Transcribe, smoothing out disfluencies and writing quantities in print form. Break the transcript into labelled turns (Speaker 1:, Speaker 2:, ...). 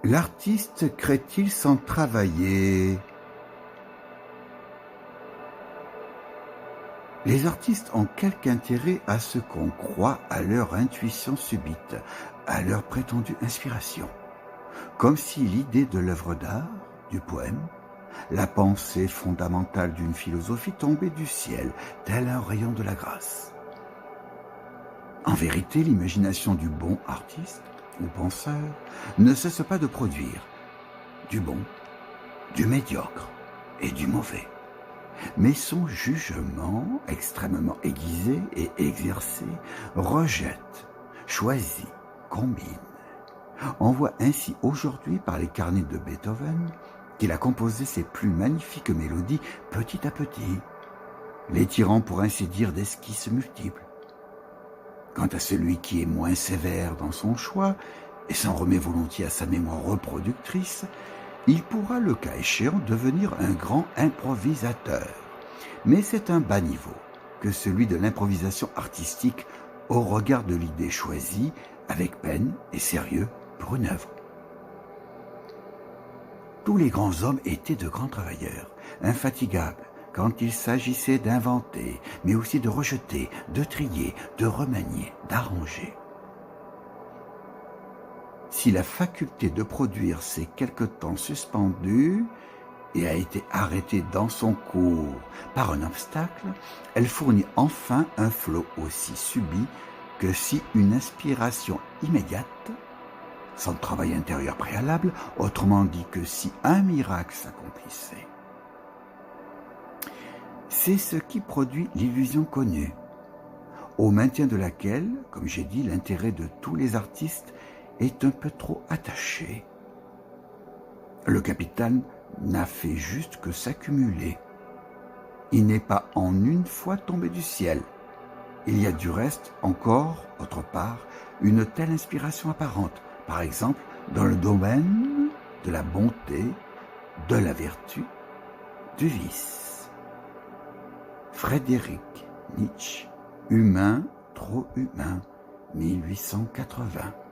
Speaker 1: L'artiste crée-t-il sans travailler? Les artistes ont quelque intérêt à ce qu'on croit à leur intuition subite, à leur prétendue inspiration. Comme si l'idée de l'œuvre d'art, du poème, la pensée fondamentale d'une philosophie tombait du ciel, tel un rayon de la grâce. En vérité, l'imagination du bon artiste ou penseur ne cesse pas de produire du bon, du médiocre et du mauvais. Mais son jugement, extrêmement aiguisé et exercé, rejette, choisit, combine. On voit ainsi aujourd'hui par les carnets de Beethoven qu'il a composé ses plus magnifiques mélodies petit à petit, les tirant pour ainsi dire d'esquisses multiples. Quant à celui qui est moins sévère dans son choix et s'en remet volontiers à sa mémoire reproductrice, il pourra, le cas échéant, devenir un grand improvisateur. Mais c'est un bas niveau que celui de l'improvisation artistique au regard de l'idée choisie avec peine et sérieux pour une œuvre. Tous les grands hommes étaient de grands travailleurs, infatigables quand il s'agissait d'inventer, mais aussi de rejeter, de trier, de remanier, d'arranger. Si la faculté de produire s'est quelque temps suspendue et a été arrêtée dans son cours par un obstacle, elle fournit enfin un flot aussi subit que si une inspiration immédiate, sans travail intérieur préalable, autrement dit que si un miracle s'accomplissait. C'est ce qui produit l'illusion connue, au maintien de laquelle, comme j'ai dit, l'intérêt de tous les artistes est un peu trop attaché. Le capital n'a fait juste que s'accumuler. Il n'est pas en une fois tombé du ciel. Il y a du reste encore, autre part, une telle inspiration apparente, par exemple dans le domaine de la bonté, de la vertu, du vice. Frédéric Nietzsche, Humain, trop humain, 1880.